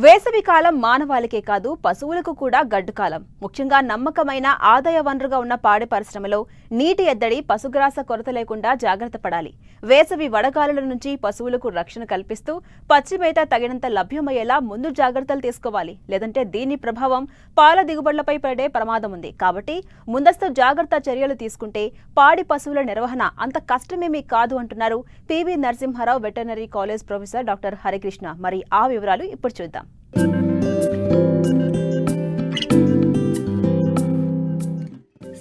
వేసవి కాలం మానవాళికే కాదు పశువులకు కూడా గడ్డు కాలం. ముఖ్యంగా నమ్మకమైన ఆదాయ వనరుగా ఉన్న పాడి పరిశ్రమలో నీటి ఎద్దడి, పశుగ్రాస కొరత లేకుండా జాగ్రత్త పడాలి. వేసవి వడగాలుల నుంచి పశువులకు రక్షణ కల్పిస్తూ పచ్చి మేత తగినంత లభ్యమయ్యేలా ముందు జాగ్రత్తలు తీసుకోవాలి. లేదంటే దీని ప్రభావం పాల దిగుబడులపై పడే ప్రమాదం ఉంది. కాబట్టి ముందస్తు జాగ్రత్త చర్యలు తీసుకుంటే పాడి పశువుల నిర్వహణ అంత కష్టమేమీ కాదు అంటున్నారు PV Narasimharao veterinary college professor doctor Harikrishna. మరి ఆ వివరాలు ఇప్పుడు చూద్దాం.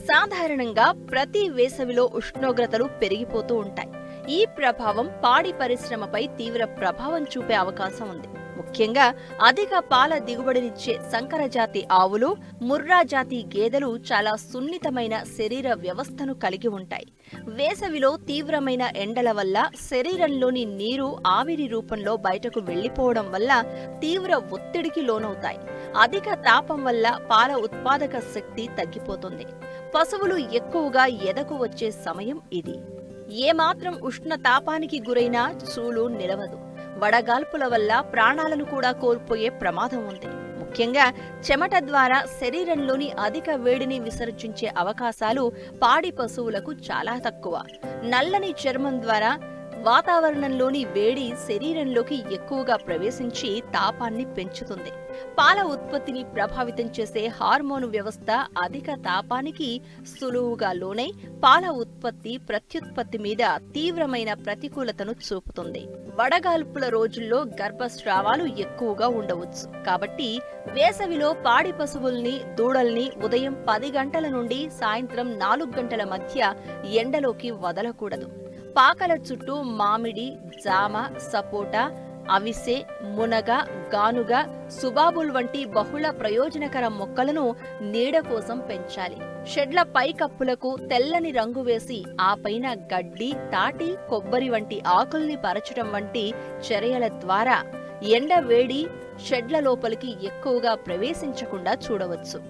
సాధారణంగా ప్రతి వేసవిలో ఉష్ణోగ్రతలు పెరిగిపోతూ ఉంటాయి. ఈ ప్రభావం పాడి పరిశ్రమపై తీవ్ర ప్రభావం చూపే అవకాశం ఉంది. ముఖ్యంగా అధిక పాల దిగుబడినిచ్చే సంకర జాతి ఆవులు, ముర్రా జాతి గేదెలు చాలా సున్నితమైన శరీర వ్యవస్థను కలిగి ఉంటాయి. వేసవిలో తీవ్రమైన ఎండల వల్ల శరీరంలోని నీరు ఆవిరి రూపంలో బయటకు వెళ్లిపోవడం వల్ల తీవ్ర ఒత్తిడికి లోనవుతాయి. అధిక తాపం వల్ల పాల ఉత్పాదక శక్తి తగ్గిపోతుంది. పశువులు ఎక్కువగా ఎదకు వచ్చే సమయం ఇది. ఏమాత్రం ఉష్ణతాపానికి గురైనా చూలు నిలవదు. వడగాల్పుల వల్ల ప్రాణాలను కూడా కోల్పోయే ప్రమాదం ఉంది. ముఖ్యంగా చెమట ద్వారా శరీరంలోని అధిక వేడిని విసర్జించే అవకాశాలు పాడి పశువులకు చాలా తక్కువ. నల్లని చర్మం ద్వారా వాతావరణంలోని వేడి శరీరంలోకి ఎక్కువగా ప్రవేశించి తాపాన్ని పెంచుతుంది. పాల ఉత్పత్తిని ప్రభావితం చేసే హార్మోను వ్యవస్థ అధిక తాపానికి సులువుగా లోనై పాల ఉత్పత్తి, ప్రత్యుత్పత్తి మీద తీవ్రమైన ప్రతికూలతను చూపుతుంది. వడగాల్పుల రోజుల్లో గర్భస్రావాలు ఎక్కువగా ఉండవచ్చు. కాబట్టి వేసవిలో పాడి పశువుల్ని, దూడల్ని ఉదయం 10 గంటల నుండి సాయంత్రం 4 గంటల మధ్య ఎండలోకి వదలకూడదు. పాకల చుట్టూ మామిడి, జామ, సపోటా, అవిసె, మునగ, గానుగ, సుబాబుల్ వంటి బహుళ ప్రయోజనకర మొక్కలను నీడ కోసం పెంచాలి. షెడ్ల పైకప్పులకు తెల్లని రంగు వేసి ఆ పైన గడ్డి, తాటి, కొబ్బరి వంటి ఆకుల్ని పరచడం వంటి చర్యల ద్వారా ఎండ వేడి షెడ్ల లోపలికి ఎక్కువగా ప్రవేశించకుండా చూడవచ్చు.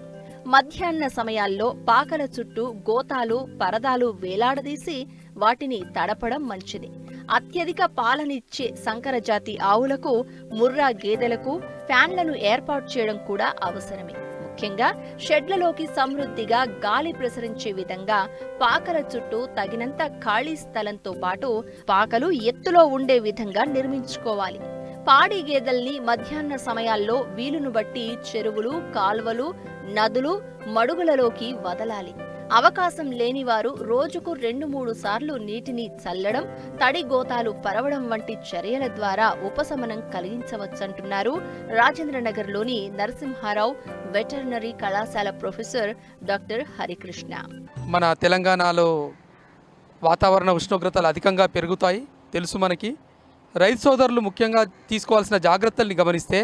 మధ్యాహ్న సమయాల్లో పాకల చుట్టూ గోతాలు, పరదాలు వేలాడదీసి వాటిని తడపడం మంచిది. అత్యధిక పాలనిచ్చే సంకర జాతి ఆవులకు, ముర్రా గేదెలకు ఫ్యాన్లను ఏర్పాటు చేయడం కూడా అవసరమే. ముఖ్యంగా షెడ్లలోకి సమృద్ధిగా గాలి ప్రసరించే విధంగా పాకల చుట్టూ తగినంత ఖాళీ స్థలంతో పాటు పాకలు ఎత్తులో ఉండే విధంగా నిర్మించుకోవాలి. పాడి గేదెల్ని మధ్యాహ్న సమయాల్లో వీలును బట్టి చెరువులు, కాల్వలు, నదులు, మడుగులలోకి వదలాలి. అవకాశం లేనివారు రోజుకు 2-3 సార్లు నీటిని చల్లడం, తడి గోతాలు పరవడం వంటి చర్యల ద్వారా ఉపశమనం కలిగించవచ్చంటున్నారు రాజేంద్రనగర్లోని నరసింహారావు వెటర్నరీ కళాశాల ప్రొఫెసర్ డాక్టర్ హరికృష్ణ. మన తెలంగాణలో వాతావరణ ఉష్ణోగ్రతలు అధికంగా పెరుగుతాయి తెలుసు మనకి. రైతు సోదరులు ముఖ్యంగా తీసుకోవాల్సిన జాగ్రత్తల్ని గమనిస్తే,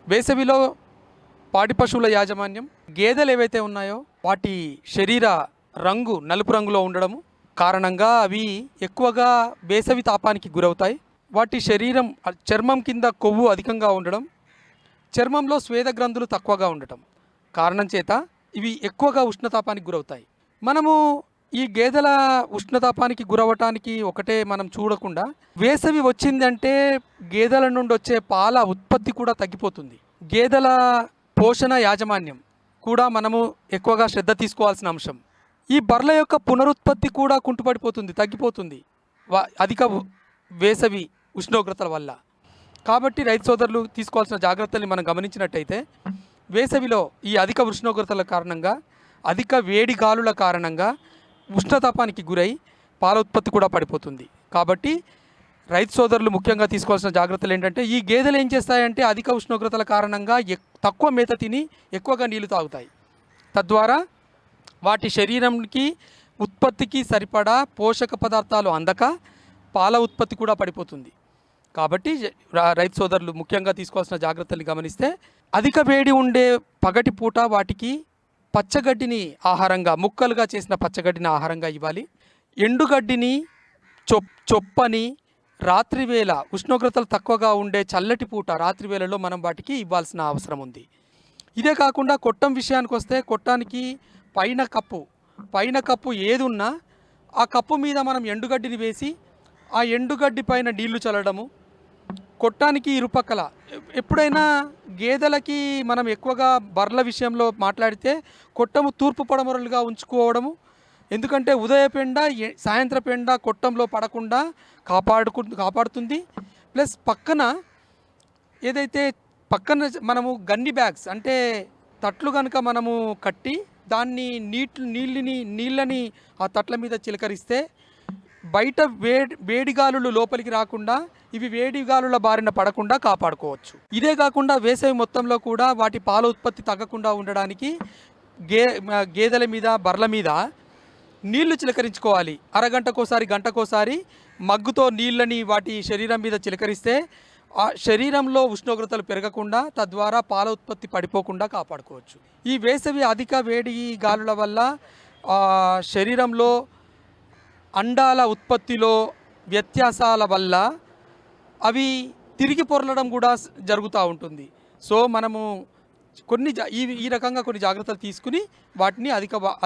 వేసవిలో పాడి పశువుల యాజమాన్యం, గేదెలు ఏవైతే ఉన్నాయో వాటి శరీర రంగు నలుపు రంగులో ఉండడము కారణంగా అవి ఎక్కువగా వేసవి తాపానికి గురవుతాయి. వాటి శరీరం చర్మం కింద కొవ్వు అధికంగా ఉండడం, చర్మంలో స్వేద గ్రంథులు తక్కువగా ఉండటం కారణం చేత ఇవి ఎక్కువగా ఉష్ణతాపానికి గురవుతాయి. మనము ఈ గేదెల ఉష్ణతాపానికి గురవటానికి ఒకటే మనం చూడకుండా, వేసవి వచ్చిందంటే గేదెల నుండి వచ్చే పాల ఉత్పత్తి కూడా తగ్గిపోతుంది. గేదెల పోషణ యాజమాన్యం కూడా మనము ఎక్కువగా శ్రద్ధ తీసుకోవాల్సిన అంశం. ఈ బర్రెల యొక్క పునరుత్పత్తి కూడా కుంటుపడిపోతుంది, తగ్గిపోతుంది అధిక వేసవి ఉష్ణోగ్రతల వల్ల. కాబట్టి రైతు సోదరులు తీసుకోవాల్సిన జాగ్రత్తల్ని మనం గమనించినట్టయితే, వేసవిలో ఈ అధిక ఉష్ణోగ్రతల కారణంగా, అధిక వేడి గాలుల కారణంగా ఉష్ణతాపానికి గురై పాల ఉత్పత్తి కూడా పడిపోతుంది. కాబట్టి రైతు సోదరులు ముఖ్యంగా తీసుకోవాల్సిన జాగ్రత్తలు ఏంటంటే, ఈ గేదెలు ఏం చేస్తాయంటే అధిక ఉష్ణోగ్రతల కారణంగా తక్కువ మేత తిని ఎక్కువగా నీళ్లు తాగుతాయి. తద్వారా వాటి శరీరంకి ఉత్పత్తికి సరిపడా పోషక పదార్థాలు అందక పాల ఉత్పత్తి కూడా పడిపోతుంది. కాబట్టి రైతు సోదరులు ముఖ్యంగా తీసుకోవాల్సిన జాగ్రత్తల్ని గమనిస్తే, అధిక వేడి ఉండే పగటి పూట వాటికి పచ్చగడ్డిని ఆహారంగా, ముక్కలుగా చేసిన పచ్చగడ్డిని ఆహారంగా ఇవ్వాలి. ఎండుగడ్డిని, చొప్పని రాత్రివేళ ఉష్ణోగ్రతలు తక్కువగా ఉండే చల్లటి పూట రాత్రివేళలో మనం వాటికి ఇవ్వాల్సిన అవసరం ఉంది. ఇదే కాకుండా కొట్టం విషయానికి వస్తే, కొట్టానికి పైన కప్పు ఏది ఉన్నా ఆ కప్పు మీద మనం ఎండుగడ్డిని వేసి ఆ ఎండుగడ్డి పైన నీళ్లు చల్లడము, కొట్టానికి ఇరుపక్కల ఎప్పుడైనా గేదెలకి మనం ఎక్కువగా బర్రెల విషయంలో మాట్లాడితే కొట్టము తూర్పు పడమరలుగా ఉంచుకోవడము, ఎందుకంటే ఉదయ పెండ సాయంత్ర పెండ కొట్టంలో పడకుండా కాపాడుతుంది. ప్లస్ పక్కన ఏదైతే పక్కన మనము గన్ని బ్యాగ్స్ అంటే తట్లు కనుక మనము కట్టి దాన్ని నీళ్ళని ఆ తట్ల మీద చిలకరిస్తే బయట వేడిగాలులు లోపలికి రాకుండా ఇవి వేడిగాలుల బారిన పడకుండా కాపాడుకోవచ్చు. ఇదే కాకుండా వేసవి మొత్తంలో కూడా వాటి పాల ఉత్పత్తి తగ్గకుండా ఉండడానికి గేదెల మీద బర్రెల మీద నీళ్లు చిలకరించుకోవాలి. అరగంటకోసారి గంటకోసారి మగ్గుతో నీళ్ళని వాటి శరీరం మీద చిలకరిస్తే ఆ శరీరంలో ఉష్ణోగ్రతలు పెరగకుండా తద్వారా పాల ఉత్పత్తి పడిపోకుండా కాపాడుకోవచ్చు. ఈ వేసవి అధిక వేడి గాలుల వల్ల శరీరంలో అండాల ఉత్పత్తిలో వ్యత్యాసాల వల్ల అవి తిరిగి పొరలడం కూడా జరుగుతూ ఉంటుంది. సో మనము ఈ రకంగా కొన్ని జాగ్రత్తలు తీసుకుని వాటిని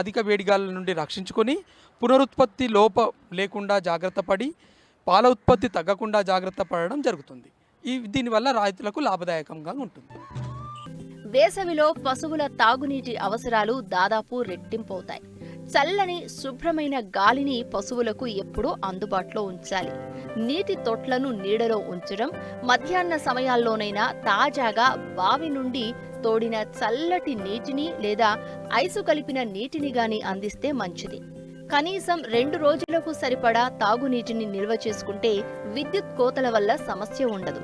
అధిక వేడిగాల నుండి రక్షించుకొని పునరుత్పత్తి లేకుండా జాగ్రత్త పడి పాల ఉత్పత్తి తగ్గకుండా జాగ్రత్త పడడం జరుగుతుంది. దీనివల్ల రైతులకు లాభదాయకంగా ఉంటుంది. వేసవిలో పశువుల తాగునీటి అవసరాలు దాదాపు రెట్టింపవుతాయి. చల్లని శుభ్రమైన గాలిని పశువులకు ఎప్పుడూ అందుబాటులో ఉంచాలి. నీటి తొట్లను నీడలో ఉంచడం, మధ్యాహ్న సమయాల్లోనైనా తాజాగా బావి నుండి తోడిన చల్లటి నీటిని లేదా ఐసు కలిపిన నీటిని గాని అందిస్తే మంచిది. కనీసం 2 రోజులకు సరిపడా తాగునీటిని నిల్వ చేసుకుంటే విద్యుత్ కోతల వల్ల సమస్య ఉండదు.